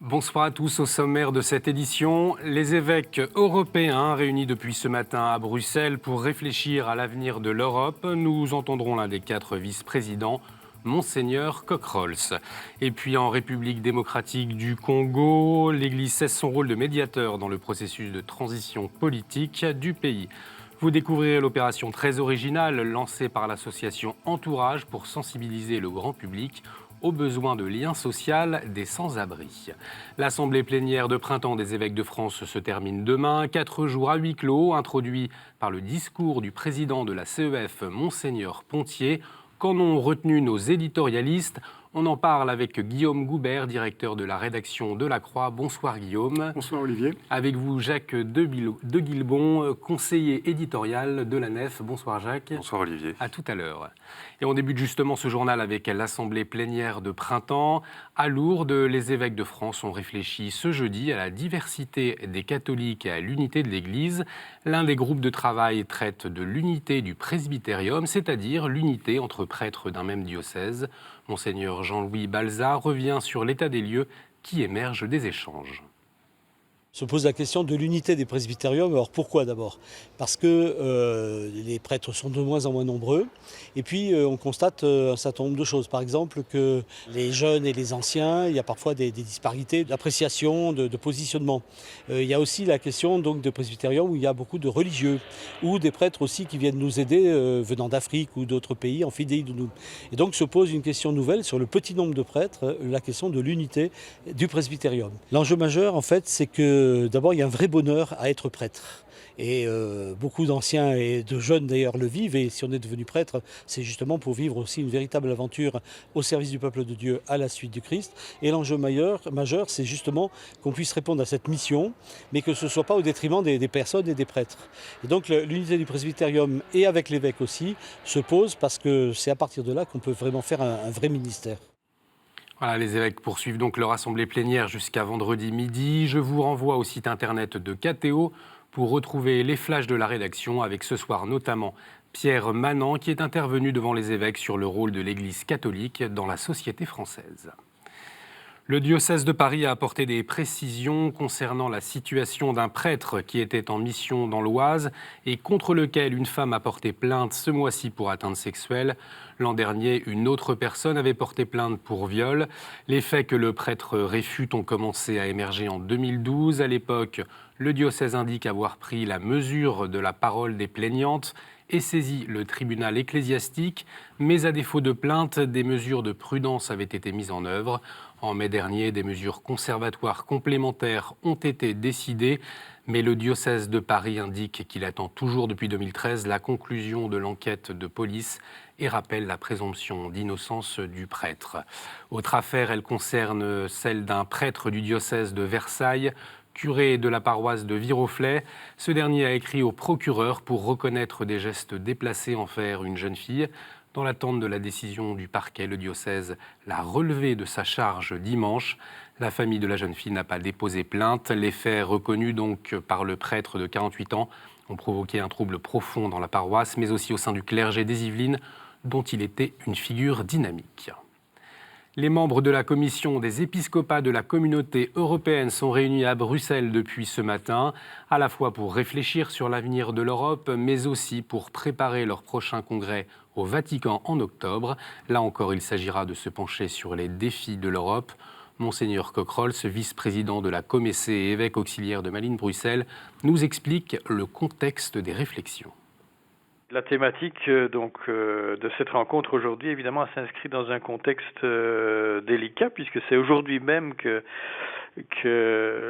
Bonsoir à tous. Au sommaire de cette édition, les évêques européens réunis depuis ce matin à Bruxelles pour réfléchir à l'avenir de l'Europe. Nous entendrons l'un des 4 vice-présidents, Monseigneur Cockrols. Et puis en République démocratique du Congo, l'Église cesse son rôle de médiateur dans le processus de transition politique du pays. Vous découvrirez l'opération très originale lancée par l'association Entourage pour sensibiliser le grand public aux besoins de lien social des sans-abri. L'assemblée plénière de printemps des évêques de France se termine demain. 4 jours à huis clos, introduits par le discours du président de la CEF, Monseigneur Pontier. Qu'en ont retenu nos éditorialistes? On en parle avec Guillaume Goubert, directeur de la rédaction de La Croix. Bonsoir Guillaume. Bonsoir Olivier. Avec vous Jacques de Guilbon, conseiller éditorial de la Nef. Bonsoir Jacques. Bonsoir Olivier. À tout à l'heure. Et on débute justement ce journal avec l'assemblée plénière de printemps. À Lourdes, les évêques de France ont réfléchi ce jeudi à la diversité des catholiques et à l'unité de l'Église. L'un des groupes de travail traite de l'unité du presbytérium, c'est-à-dire l'unité entre prêtres d'un même diocèse. Monseigneur Jean-Louis Balza revient sur l'état des lieux qui émerge des échanges. Se pose la question de l'unité des presbytériums. Alors pourquoi d'abord? Parce que les prêtres sont de moins en moins nombreux et puis on constate un certain nombre de choses. Par exemple que les jeunes et les anciens, il y a parfois des disparités d'appréciation, de positionnement. Il y a aussi la question donc de presbytérium où il y a beaucoup de religieux ou des prêtres aussi qui viennent nous aider venant d'Afrique ou d'autres pays en fidéïdounous. Et donc se pose une question nouvelle sur le petit nombre de prêtres, la question de l'unité du presbytérium. L'enjeu majeur en fait c'est que d'abord, il y a un vrai bonheur à être prêtre. Et beaucoup d'anciens et de jeunes d'ailleurs le vivent. Et si on est devenu prêtre, c'est justement pour vivre aussi une véritable aventure au service du peuple de Dieu à la suite du Christ. Et l'enjeu majeur, c'est justement qu'on puisse répondre à cette mission, mais que ce ne soit pas au détriment des personnes et des prêtres. Et donc l'unité du presbytérium et avec l'évêque aussi se pose parce que c'est à partir de là qu'on peut vraiment faire un vrai ministère. Voilà, les évêques poursuivent donc leur assemblée plénière jusqu'à vendredi midi. Je vous renvoie au site internet de KTO pour retrouver les flashs de la rédaction avec ce soir notamment Pierre Manant qui est intervenu devant les évêques sur le rôle de l'Église catholique dans la société française. Le diocèse de Paris a apporté des précisions concernant la situation d'un prêtre qui était en mission dans l'Oise et contre lequel une femme a porté plainte ce mois-ci pour atteinte sexuelle. L'an dernier, une autre personne avait porté plainte pour viol. Les faits que le prêtre réfute ont commencé à émerger en 2012. À l'époque, le diocèse indique avoir pris la mesure de la parole des plaignantes et saisi le tribunal ecclésiastique, mais à défaut de plainte, des mesures de prudence avaient été mises en œuvre. En mai dernier, des mesures conservatoires complémentaires ont été décidées, mais le diocèse de Paris indique qu'il attend toujours depuis 2013 la conclusion de l'enquête de police et rappelle la présomption d'innocence du prêtre. Autre affaire, elle concerne celle d'un prêtre du diocèse de Versailles, curé de la paroisse de Viroflay. Ce dernier a écrit au procureur pour reconnaître des gestes déplacés envers une jeune fille. Dans l'attente de la décision du parquet, le diocèse l'a relevé de sa charge dimanche. La famille de la jeune fille n'a pas déposé plainte. Les faits reconnus donc par le prêtre de 48 ans ont provoqué un trouble profond dans la paroisse, mais aussi au sein du clergé des Yvelines, dont il était une figure dynamique. Les membres de la commission des épiscopats de la communauté européenne sont réunis à Bruxelles depuis ce matin, à la fois pour réfléchir sur l'avenir de l'Europe, mais aussi pour préparer leur prochain congrès au Vatican en octobre. Là encore, il s'agira de se pencher sur les défis de l'Europe. Monseigneur Cockrols, vice-président de la Comessé et évêque auxiliaire de Malines-Bruxelles, nous explique le contexte des réflexions. La thématique de cette rencontre aujourd'hui, évidemment, s'inscrit dans un contexte délicat, puisque c'est aujourd'hui même que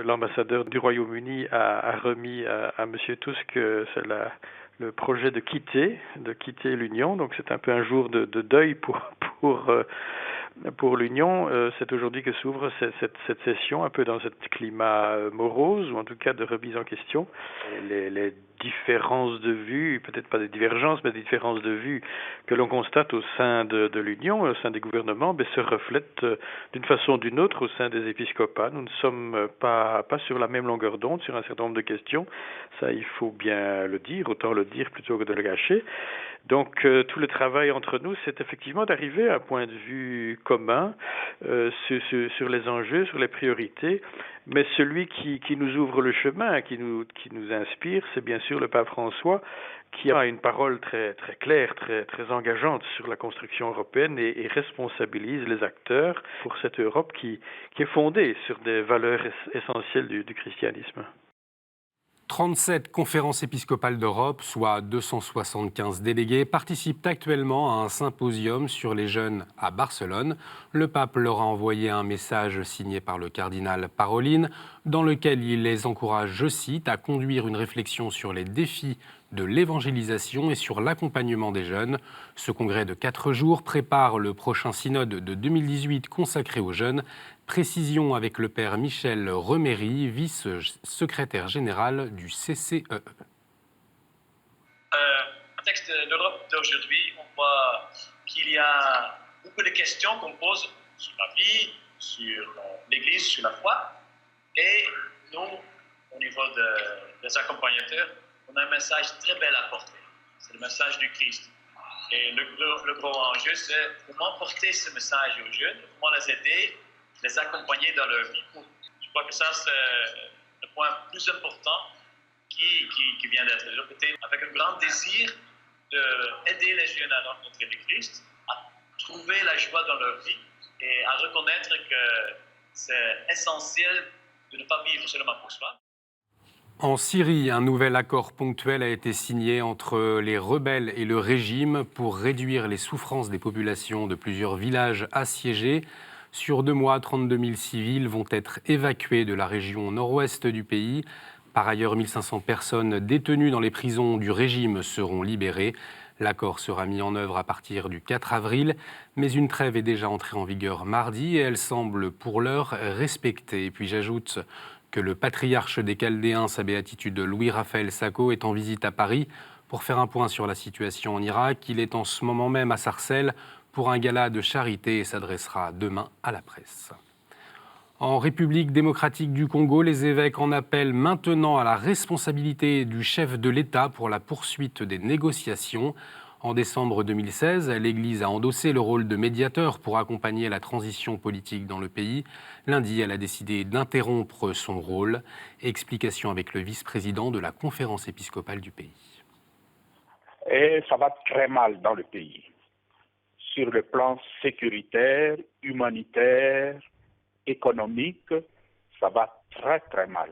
l'ambassadeur du Royaume-Uni a remis à M. Tusk le projet de quitter l'Union. Donc c'est un peu un jour de deuil pour l'Union. C'est aujourd'hui que s'ouvre cette session, un peu dans ce climat morose, ou en tout cas de remise en question. Les différences de vues, peut-être pas des divergences, mais des différences de vues que l'on constate au sein de l'Union, au sein des gouvernements, se reflètent d'une façon ou d'une autre au sein des épiscopats. Nous ne sommes pas sur la même longueur d'onde sur un certain nombre de questions. Ça, il faut bien le dire, autant le dire plutôt que de le cacher. Donc, tout le travail entre nous, c'est effectivement d'arriver à un point de vue commun sur les enjeux, sur les priorités. Mais celui qui nous ouvre le chemin, qui nous inspire, c'est bien sûr le pape François, qui a une parole très, très claire, très, très engageante sur la construction européenne et responsabilise les acteurs pour cette Europe qui est fondée sur des valeurs essentielles du christianisme. 37 conférences épiscopales d'Europe, soit 275 délégués, participent actuellement à un symposium sur les jeunes à Barcelone. Le pape leur a envoyé un message signé par le cardinal Parolin, dans lequel il les encourage, je cite, à conduire une réflexion sur les défis de l'évangélisation et sur l'accompagnement des jeunes. Ce congrès de 4 jours prépare le prochain synode de 2018 consacré aux jeunes. Précision avec le père Michel Reméry, vice-secrétaire général du CCE. Un texte d'Europe d'aujourd'hui, on voit qu'il y a beaucoup de questions qu'on pose sur la vie, sur l'Église, sur la foi. Et nous, au niveau des accompagnateurs, on a un message très bel à porter. C'est le message du Christ. Et le gros enjeu, c'est comment porter ce message aux jeunes, comment les aider, les accompagner dans leur vie. Je crois que ça, c'est le point plus important qui vient d'être répété, avec un grand désir d'aider les jeunes à rencontrer le Christ, à trouver la joie dans leur vie et à reconnaître que c'est essentiel de ne pas vivre seulement pour soi. En Syrie, un nouvel accord ponctuel a été signé entre les rebelles et le régime pour réduire les souffrances des populations de plusieurs villages assiégés. Sur 2 mois, 32 000 civils vont être évacués de la région nord-ouest du pays. Par ailleurs, 1500 personnes détenues dans les prisons du régime seront libérées. L'accord sera mis en œuvre à partir du 4 avril, mais une trêve est déjà entrée en vigueur mardi et elle semble pour l'heure respectée. Et puis j'ajoute que le patriarche des Chaldéens, sa béatitude Louis-Raphaël Sacco, est en visite à Paris pour faire un point sur la situation en Irak. Il est en ce moment même à Sarcelles pour un gala de charité et s'adressera demain à la presse. En République démocratique du Congo, les évêques en appellent maintenant à la responsabilité du chef de l'État pour la poursuite des négociations. En décembre 2016, l'Église a endossé le rôle de médiateur pour accompagner la transition politique dans le pays. Lundi, elle a décidé d'interrompre son rôle. Explication avec le vice-président de la conférence épiscopale du pays. Et ça va très mal dans le pays. Sur le plan sécuritaire, humanitaire, économique, ça va très très mal.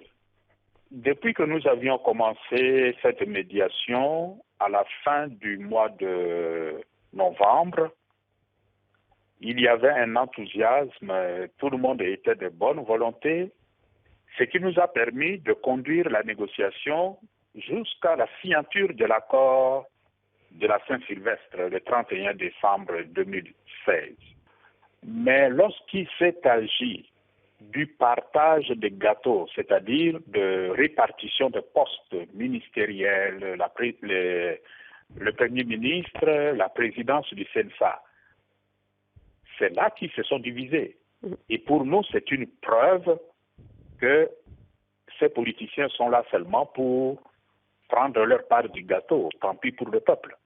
Depuis que nous avions commencé cette médiation, à la fin du mois de novembre, il y avait un enthousiasme, tout le monde était de bonne volonté, ce qui nous a permis de conduire la négociation jusqu'à la signature de l'accord de la Saint-Sylvestre le 31 décembre 2016. Mais lorsqu'il s'est agi du partage des gâteaux, c'est-à-dire de répartition de postes ministériels, le Premier ministre, la présidence du CENSA, c'est là qu'ils se sont divisés. Et pour nous, c'est une preuve que ces politiciens sont là seulement pour prendre leur part du gâteau, tant pis pour le peuple.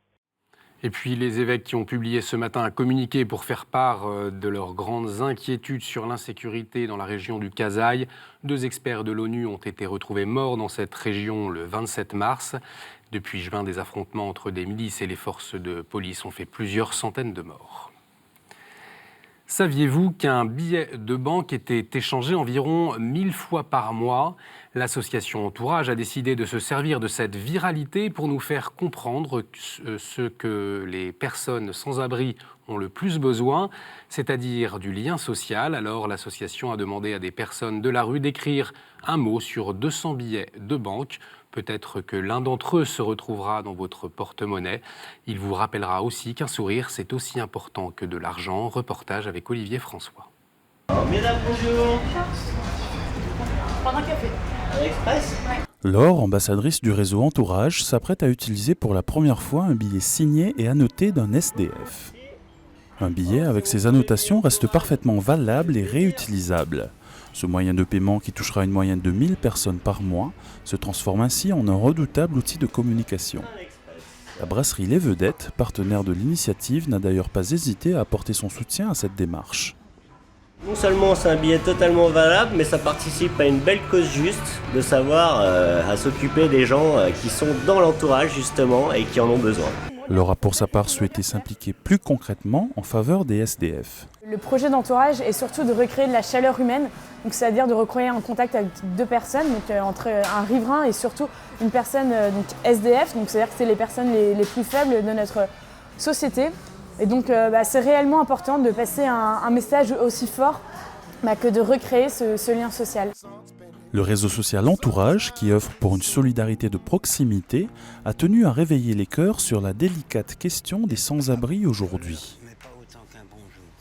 Et puis les évêques qui ont publié ce matin un communiqué pour faire part de leurs grandes inquiétudes sur l'insécurité dans la région du Kasaï. 2 experts de l'ONU ont été retrouvés morts dans cette région le 27 mars. Depuis juin, des affrontements entre des milices et les forces de police ont fait plusieurs centaines de morts. Saviez-vous qu'un billet de banque était échangé environ 1000 fois par mois ? L'association Entourage a décidé de se servir de cette viralité pour nous faire comprendre ce que les personnes sans abri ont le plus besoin, c'est-à-dire du lien social. Alors l'association a demandé à des personnes de la rue d'écrire un mot sur 200 billets de banque. Peut-être que l'un d'entre eux se retrouvera dans votre porte-monnaie. Il vous rappellera aussi qu'un sourire, c'est aussi important que de l'argent. Reportage avec Olivier François. Mesdames, bonjour. Prendre un café. Express. Ouais. Laure, ambassadrice du réseau Entourage, s'apprête à utiliser pour la première fois un billet signé et annoté d'un SDF. Un billet avec ses annotations reste parfaitement valable et réutilisable. Ce moyen de paiement, qui touchera une moyenne de 1000 personnes par mois, se transforme ainsi en un redoutable outil de communication. La brasserie Les Vedettes, partenaire de l'initiative, n'a d'ailleurs pas hésité à apporter son soutien à cette démarche. Non seulement c'est un billet totalement valable, mais ça participe à une belle cause juste, de savoir à s'occuper des gens qui sont dans l'entourage justement et qui en ont besoin. Laure a pour sa part souhaité s'impliquer plus concrètement en faveur des SDF. Le projet d'entourage est surtout de recréer de la chaleur humaine, donc c'est-à-dire de recréer un contact avec deux personnes, donc entre un riverain et surtout une personne donc SDF, donc c'est-à-dire que c'est les personnes les plus faibles de notre société. Et donc c'est réellement important de passer un message aussi fort que de recréer ce lien social. Le réseau social Entourage, qui œuvre pour une solidarité de proximité, a tenu à réveiller les cœurs sur la délicate question des sans-abri aujourd'hui.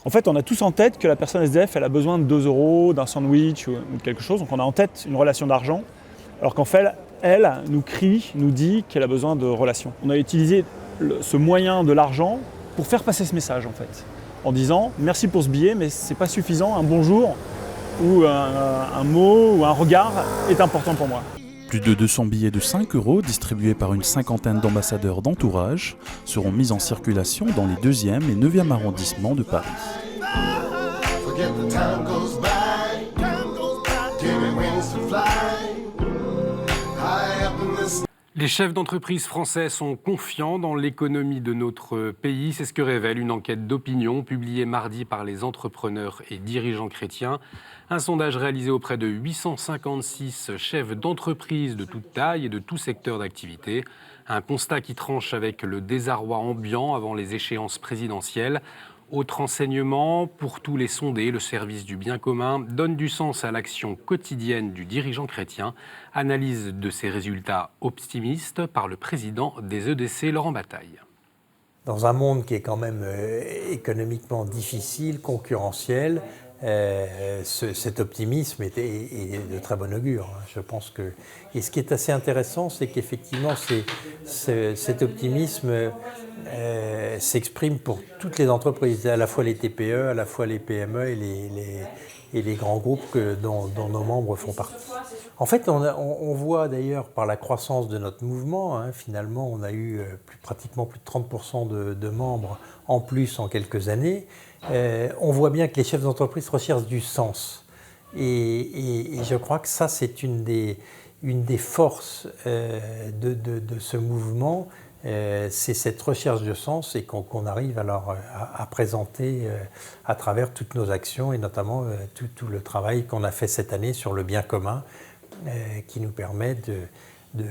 En fait, on a tous en tête que la personne SDF, elle a besoin de 2 €, d'un sandwich ou de quelque chose. Donc on a en tête une relation d'argent, alors qu'en fait, elle nous dit qu'elle a besoin de relations. On a utilisé ce moyen de l'argent pour faire passer ce message, en fait, en disant « merci pour ce billet, mais c'est pas suffisant, un bonjour ou un mot ou un regard est important pour moi ». Plus de 200 billets de 5 € distribués par une cinquantaine d'ambassadeurs d'Entourage seront mis en circulation dans les 2e et 9e arrondissements de Paris. Les chefs d'entreprise français sont confiants dans l'économie de notre pays. C'est ce que révèle une enquête d'opinion publiée mardi par les entrepreneurs et dirigeants chrétiens. Un sondage réalisé auprès de 856 chefs d'entreprise de toute taille et de tout secteur d'activité. Un constat qui tranche avec le désarroi ambiant avant les échéances présidentielles. Autre enseignement, pour tous les sondés, le service du bien commun donne du sens à l'action quotidienne du dirigeant chrétien. Analyse de ces résultats optimistes par le président des EDC, Laurent Bataille. Dans un monde qui est quand même économiquement difficile, concurrentiel, cet optimisme est de très bon augure. Je pense que... Et ce qui est assez intéressant, c'est qu'effectivement, cet optimisme s'exprime pour toutes les entreprises, à la fois les TPE, à la fois les PME et les grands groupes dont nos membres font partie. En fait, on voit d'ailleurs par la croissance de notre mouvement, finalement, on a eu pratiquement plus de 30% de membres en plus en quelques années. On voit bien que les chefs d'entreprise recherchent du sens. Et je crois que ça, c'est une des forces de ce mouvement. C'est cette recherche de sens et qu'on arrive alors à présenter à travers toutes nos actions et notamment tout le travail qu'on a fait cette année sur le bien commun qui nous permet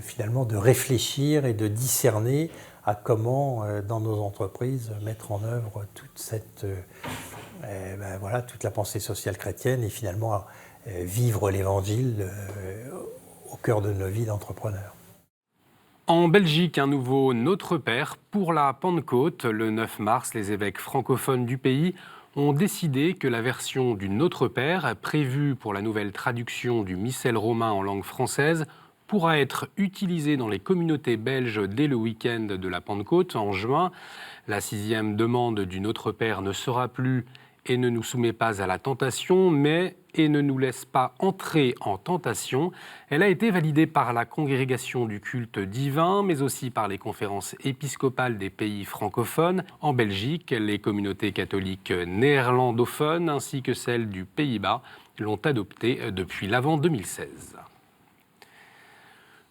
finalement de réfléchir et de discerner à comment dans nos entreprises mettre en œuvre toute la pensée sociale chrétienne et finalement vivre l'évangile au cœur de nos vies d'entrepreneurs. En Belgique, un nouveau Notre Père pour la Pentecôte. Le 9 mars, les évêques francophones du pays ont décidé que la version du Notre Père, prévue pour la nouvelle traduction du missel romain en langue française, pourra être utilisée dans les communautés belges dès le week-end de la Pentecôte en juin. La 6e demande du Notre Père ne sera plus « et ne nous soumet pas à la tentation », mais « et ne nous laisse pas entrer en tentation ». Elle a été validée par la Congrégation du culte divin, mais aussi par les conférences épiscopales des pays francophones. En Belgique, les communautés catholiques néerlandophones ainsi que celles du Pays-Bas l'ont adoptée depuis l'Avent 2016.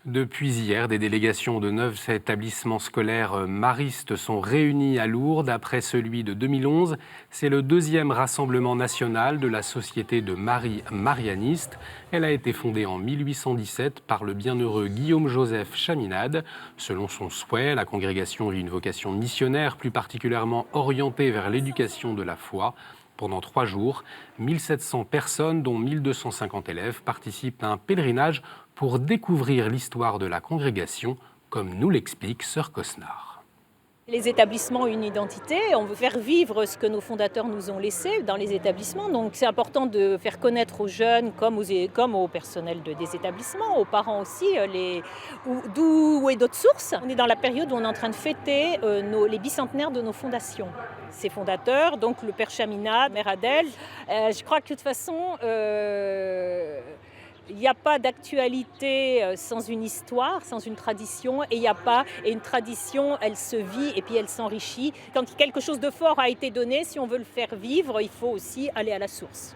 Depuis hier, des délégations de 9 établissements scolaires maristes sont réunies à Lourdes après celui de 2011. C'est le 2e rassemblement national de la Société de Marie marianiste. Elle a été fondée en 1817 par le bienheureux Guillaume-Joseph Chaminade. Selon son souhait, la congrégation eut une vocation missionnaire, plus particulièrement orientée vers l'éducation de la foi. Pendant 3 jours, 1700 personnes, dont 1250 élèves, participent à un pèlerinage pour découvrir l'histoire de la congrégation, comme nous l'explique Sœur Cosnard. Les établissements ont une identité, on veut faire vivre ce que nos fondateurs nous ont laissé dans les établissements. Donc c'est important de faire connaître aux jeunes comme au personnel des établissements, aux parents aussi, d'où est notre source. On est dans la période où on est en train de fêter les bicentenaires de nos fondations. Ces fondateurs, donc le père Chaminade, mère Adèle, je crois que de toute façon... il n'y a pas d'actualité sans une histoire, sans une tradition, et une tradition, elle se vit et puis elle s'enrichit. Quand quelque chose de fort a été donné, si on veut le faire vivre, il faut aussi aller à la source.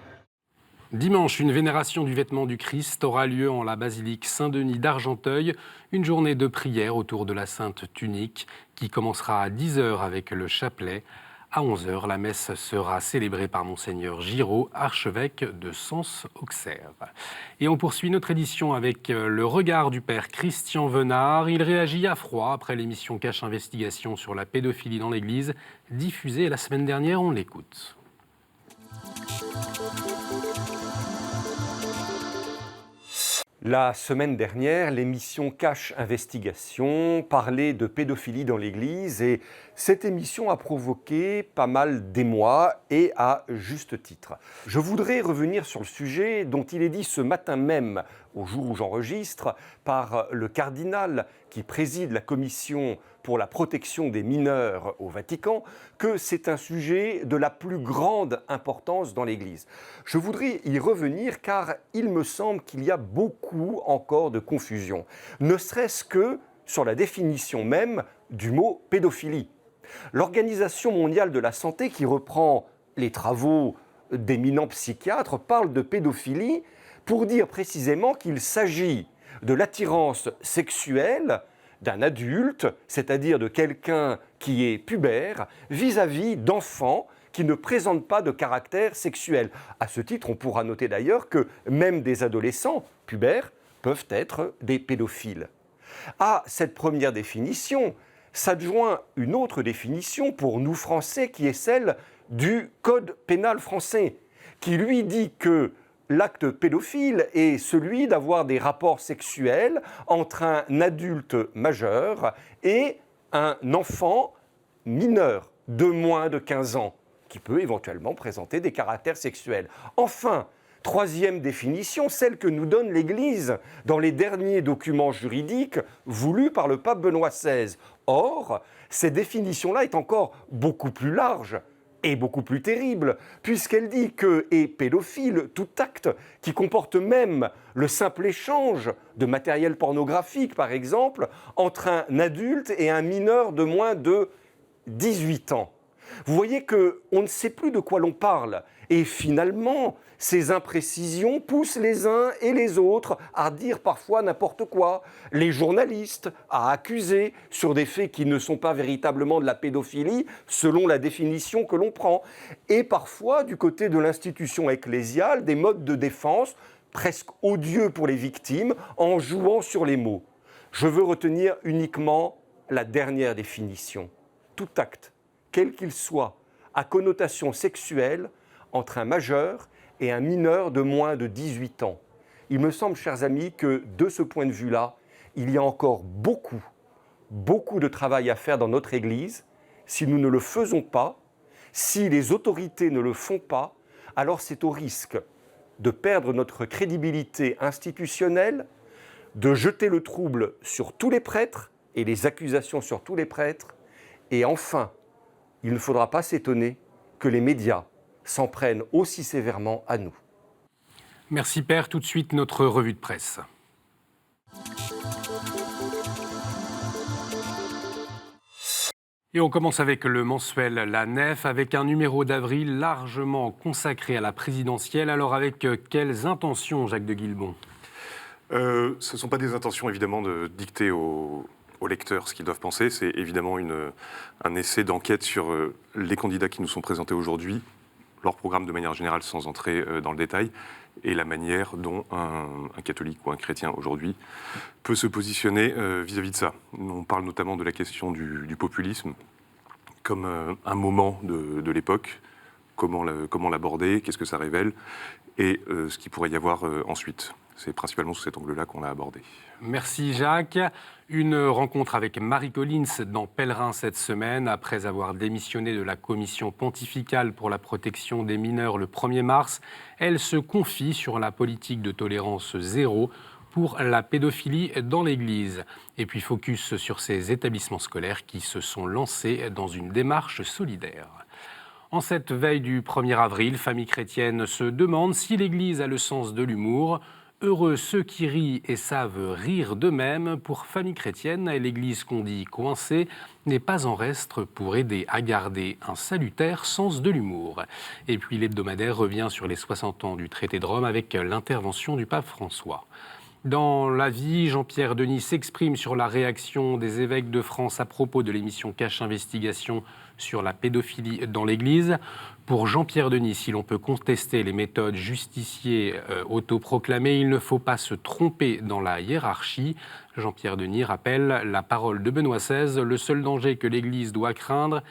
Dimanche, une vénération du vêtement du Christ aura lieu en la basilique Saint-Denis d'Argenteuil, une journée de prière autour de la Sainte Tunique qui commencera à 10h avec le chapelet. À 11h, la messe sera célébrée par Monseigneur Giraud, archevêque de Sens-Auxerre. Et on poursuit notre édition avec le regard du père Christian Venard. Il réagit à froid après l'émission Cache Investigation sur la pédophilie dans l'Église, diffusée la semaine dernière. On l'écoute. La semaine dernière, l'émission Cache Investigation parlait de pédophilie dans l'Église et cette émission a provoqué pas mal d'émoi et à juste titre. Je voudrais revenir sur le sujet dont il est dit ce matin même, au jour où j'enregistre, par le cardinal qui préside la commission pour la protection des mineurs au Vatican, que c'est un sujet de la plus grande importance dans l'Église. Je voudrais y revenir car il me semble qu'il y a beaucoup encore de confusion, ne serait-ce que sur la définition même du mot pédophilie. L'Organisation mondiale de la santé, qui reprend les travaux d'éminents psychiatres, parle de pédophilie pour dire précisément qu'il s'agit de l'attirance sexuelle d'un adulte, c'est-à-dire de quelqu'un qui est pubère, vis-à-vis d'enfants qui ne présentent pas de caractère sexuel. À ce titre, on pourra noter d'ailleurs que même des adolescents pubères peuvent être des pédophiles. À cette première définition s'adjoint une autre définition pour nous Français qui est celle du Code pénal français, qui lui dit que l'acte pédophile est celui d'avoir des rapports sexuels entre un adulte majeur et un enfant mineur de moins de 15 ans, qui peut éventuellement présenter des caractères sexuels. Enfin, troisième définition, celle que nous donne l'Église dans les derniers documents juridiques voulus par le pape Benoît XVI. Or, cette définition-là est encore beaucoup plus large et beaucoup plus terrible, puisqu'elle dit que est pédophile tout acte qui comporte même le simple échange de matériel pornographique, par exemple, entre un adulte et un mineur de moins de 18 ans. Vous voyez qu'on ne sait plus de quoi l'on parle. Et finalement, ces imprécisions poussent les uns et les autres à dire parfois n'importe quoi. Les journalistes à accuser sur des faits qui ne sont pas véritablement de la pédophilie, selon la définition que l'on prend. Et parfois, du côté de l'institution ecclésiale, des modes de défense presque odieux pour les victimes, en jouant sur les mots. Je veux retenir uniquement la dernière définition. Tout acte, quel qu'il soit, à connotation sexuelle, entre un majeur et un mineur de moins de 18 ans. Il me semble, chers amis, que de ce point de vue-là, il y a encore beaucoup de travail à faire dans notre Église. Si nous ne le faisons pas, si les autorités ne le font pas, alors c'est au risque de perdre notre crédibilité institutionnelle, de jeter le trouble sur tous les prêtres et les accusations sur tous les prêtres. Et enfin, il ne faudra pas s'étonner que les médias s'en prennent aussi sévèrement à nous. Merci Père. Tout de suite, notre revue de presse. Et on commence avec le mensuel La Nef, avec un numéro d'avril largement consacré à la présidentielle. Alors avec quelles intentions, Jacques de Guilbon ? Ce ne sont pas des intentions évidemment de dicter aux lecteurs ce qu'ils doivent penser. C'est évidemment un essai d'enquête sur les candidats qui nous sont présentés aujourd'hui, leur programme de manière générale sans entrer dans le détail, et la manière dont un catholique ou un chrétien aujourd'hui peut se positionner vis-à-vis de ça. On parle notamment de la question du populisme comme un moment de l'époque, comment l'aborder, qu'est-ce que ça révèle, et ce qu'il pourrait y avoir ensuite. c'est principalement sous cet angle-là qu'on l'a abordé. Merci Jacques. Une rencontre avec Marie Collins dans Pèlerin cette semaine. Après avoir démissionné de la commission pontificale pour la protection des mineurs le 1er mars, elle se confie sur la politique de tolérance zéro pour la pédophilie dans l'Église. Et puis focus sur ces établissements scolaires qui se sont lancés dans une démarche solidaire. En cette veille du 1er avril, Famille chrétienne se demande si l'Église a le sens de l'humour. Heureux ceux qui rient et savent rire d'eux-mêmes. Pour Famille chrétienne, l'Église qu'on dit coincée n'est pas en reste pour aider à garder un salutaire sens de l'humour. Et puis l'hebdomadaire revient sur les 60 ans du traité de Rome avec l'intervention du pape François. Dans la vie, Jean-Pierre Denis s'exprime sur la réaction des évêques de France à propos de l'émission Cache Investigation sur la pédophilie dans l'Église. Pour Jean-Pierre Denis, si l'on peut contester les méthodes justiciers autoproclamées, il ne faut pas se tromper dans la hiérarchie. Jean-Pierre Denis rappelle la parole de Benoît XVI, le seul danger que l'Église doit craindre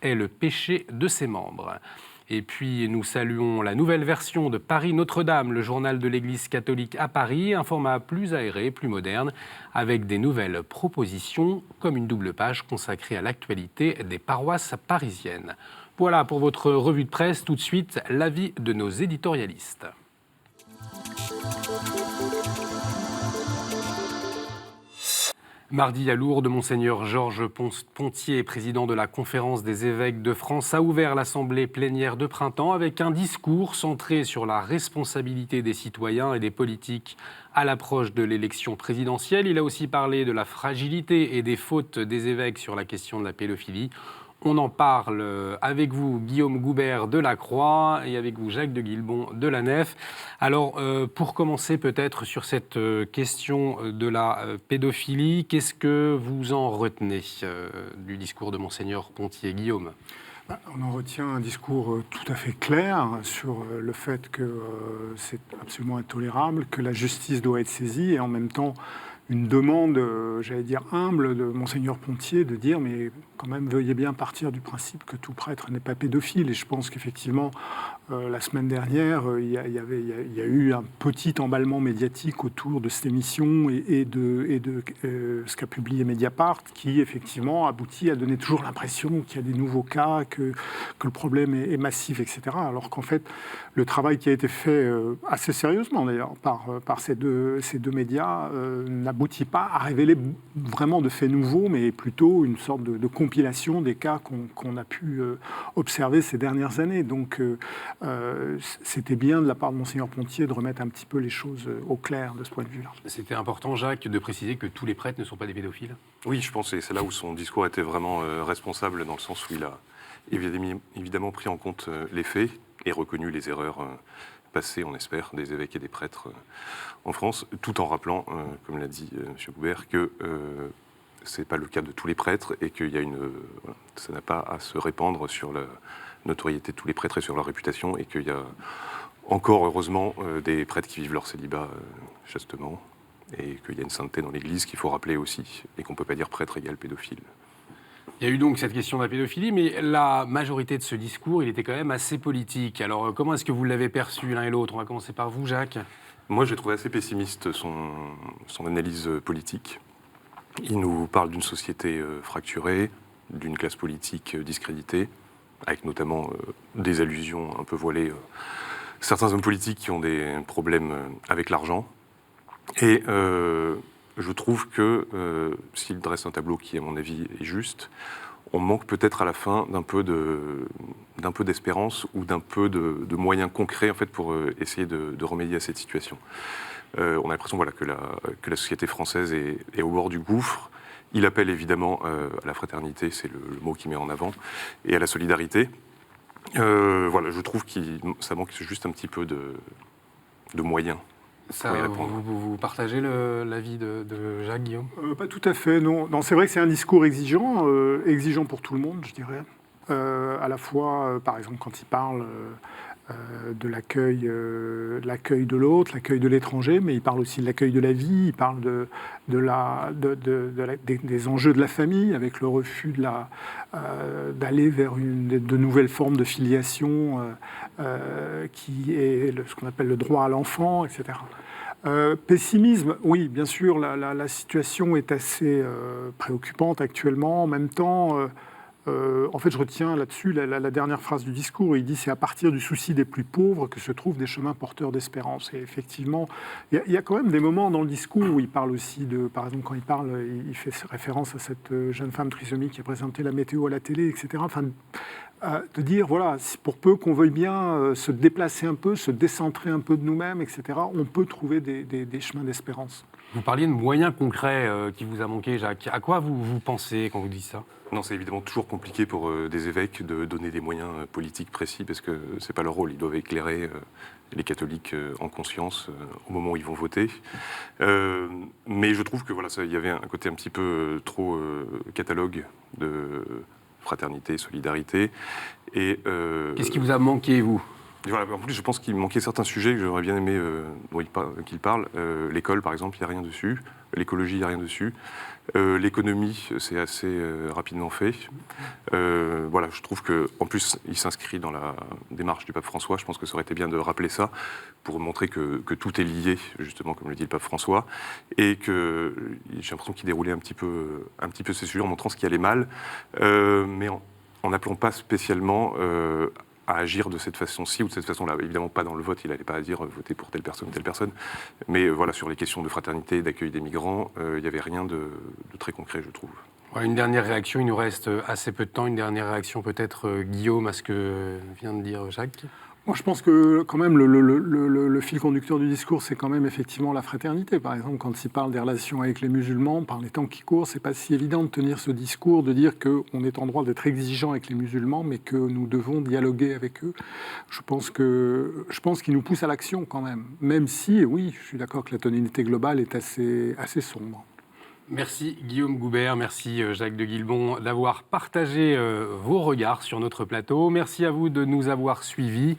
est le péché de ses membres. Et puis, nous saluons la nouvelle version de Paris Notre-Dame, le journal de l'Église catholique à Paris, un format plus aéré, plus moderne, avec des nouvelles propositions, comme une double page consacrée à l'actualité des paroisses parisiennes. Voilà pour votre revue de presse. Tout de suite, l'avis de nos éditorialistes. Mardi à Lourdes, Monseigneur Georges Pontier, président de la Conférence des évêques de France, a ouvert l'assemblée plénière de printemps avec un discours centré sur la responsabilité des citoyens et des politiques à l'approche de l'élection présidentielle. Il a aussi parlé de la fragilité et des fautes des évêques sur la question de la pédophilie. On en parle avec vous, Guillaume Goubert de la Croix, et avec vous, Jacques de Guilbon de la Nef. Alors, pour commencer peut-être sur cette question de la pédophilie, qu'est-ce que vous en retenez du discours de Monseigneur Pontier, Guillaume ? On en retient un discours tout à fait clair sur le fait que c'est absolument intolérable, que la justice doit être saisie, et en même temps une demande, j'allais dire, humble de Monseigneur Pontier de dire, mais quand même, veuillez bien partir du principe que tout prêtre n'est pas pédophile. Et je pense qu'effectivement, la semaine dernière, il y a eu un petit emballement médiatique autour de cette émission et de ce qu'a publié Mediapart, qui effectivement aboutit à donner toujours l'impression qu'il y a des nouveaux cas, que le problème est massif, etc. Alors qu'en fait, le travail qui a été fait assez sérieusement d'ailleurs par ces deux médias n'aboutit pas à révéler vraiment de faits nouveaux, mais plutôt une sorte de compilation des cas qu'on a pu observer ces dernières années. Donc c'était bien de la part de Monseigneur Pontier de remettre un petit peu les choses au clair de ce point de vue-là. C'était important, Jacques, de préciser que tous les prêtres ne sont pas des pédophiles. Oui, je pense que c'est là où son discours était vraiment responsable, dans le sens où il a évidemment pris en compte les faits et reconnu les erreurs passées, on espère, des évêques et des prêtres en France, tout en rappelant, comme l'a dit M. Goubert, que ce n'est pas le cas de tous les prêtres et qu'il y a ça n'a pas à se répandre sur la notoriété de tous les prêtres et sur leur réputation, et qu'il y a encore, heureusement, des prêtres qui vivent leur célibat chastement, et qu'il y a une sainteté dans l'Église qu'il faut rappeler aussi, et qu'on ne peut pas dire prêtre égale pédophile. Il y a eu donc cette question de la pédophilie, mais la majorité de ce discours, il était quand même assez politique. Alors comment est-ce que vous l'avez perçu l'un et l'autre ? On va commencer par vous, Jacques. Moi, j'ai trouvé assez pessimiste son analyse politique. Il nous parle d'une société fracturée, d'une classe politique discréditée, avec notamment des allusions un peu voilées. Certains hommes politiques qui ont des problèmes avec l'argent. Et je trouve que s'il dresse un tableau qui, à mon avis, est juste, on manque peut-être à la fin d'un peu d'espérance ou d'un peu de moyens concrets en fait, pour essayer de remédier à cette situation. On a l'impression que la société française est au bord du gouffre. Il appelle évidemment à la fraternité, c'est le mot qu'il met en avant, et à la solidarité. Je trouve que ça manque juste un petit peu de moyens. Vous partagez l'avis de Jacques, Guillaume ? Pas tout à fait, non. C'est vrai que c'est un discours exigeant pour tout le monde, je dirais. À la fois, par exemple, quand il parle de l'accueil de l'autre, l'accueil de l'étranger, mais il parle aussi de l'accueil de la vie, il parle des enjeux de la famille, avec le refus d'aller vers de nouvelles formes de filiation qui est ce qu'on appelle le droit à l'enfant, etc. Pessimisme, oui, bien sûr, la situation est assez préoccupante actuellement. En même temps, en fait, je retiens là-dessus la dernière phrase du discours. Il dit « c'est à partir du souci des plus pauvres que se trouvent des chemins porteurs d'espérance ». Et effectivement, il y a quand même des moments dans le discours où il parle aussi de... Par exemple, quand il fait référence à cette jeune femme trisomique qui a présenté la météo à la télé, etc. Enfin, de dire, voilà, pour peu qu'on veuille bien se déplacer un peu, se décentrer un peu de nous-mêmes, etc., on peut trouver des chemins d'espérance. Vous parliez de moyens concrets qui vous a manqué, Jacques. À quoi vous pensez quand vous dites ça ? Non, c'est évidemment toujours compliqué pour des évêques de donner des moyens politiques précis parce que c'est pas leur rôle. Ils doivent éclairer les catholiques en conscience au moment où ils vont voter. Mais je trouve que voilà, il y avait un côté un petit peu trop catalogue de fraternité, solidarité. Et qu'est-ce qui vous a manqué, vous ? Voilà, en plus, je pense qu'il manquait certains sujets que j'aurais bien aimé qu'il parle. L'école, par exemple, il n'y a rien dessus. L'écologie, il n'y a rien dessus. L'économie, c'est assez rapidement fait. Voilà, je trouve qu'en plus, il s'inscrit dans la démarche du pape François. Je pense que ça aurait été bien de rappeler ça pour montrer que tout est lié, justement, comme le dit le pape François. Et que j'ai l'impression qu'il déroulait un petit peu ces sujets en montrant ce qui allait mal, mais en n'appelant pas spécialement à agir de cette façon-ci ou de cette façon-là. Évidemment pas dans le vote, il n'allait pas à dire voter pour telle personne ou telle personne, mais voilà, sur les questions de fraternité et d'accueil des migrants, il n'y avait rien de très concret, je trouve. Une dernière réaction, il nous reste assez peu de temps, une dernière réaction peut-être, Guillaume, à ce que vient de dire Jacques. Moi, je pense que quand même le fil conducteur du discours, c'est quand même effectivement la fraternité. Par exemple, quand il parle des relations avec les musulmans, par les temps qui courent, c'est pas si évident de tenir ce discours, de dire qu'on est en droit d'être exigeant avec les musulmans, mais que nous devons dialoguer avec eux. Je pense qu'il nous pousse à l'action quand même si, oui, je suis d'accord que la tonalité globale est assez sombre. Merci Guillaume Goubert, merci Jacques de Guilbon d'avoir partagé vos regards sur notre plateau. Merci à vous de nous avoir suivis.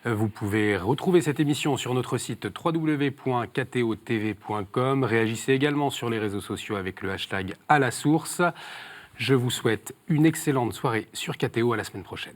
Vous pouvez retrouver cette émission sur notre site www.ktotv.com. Réagissez également sur les réseaux sociaux avec le hashtag #ALaSource. Je vous souhaite une excellente soirée sur KTO. À la semaine prochaine.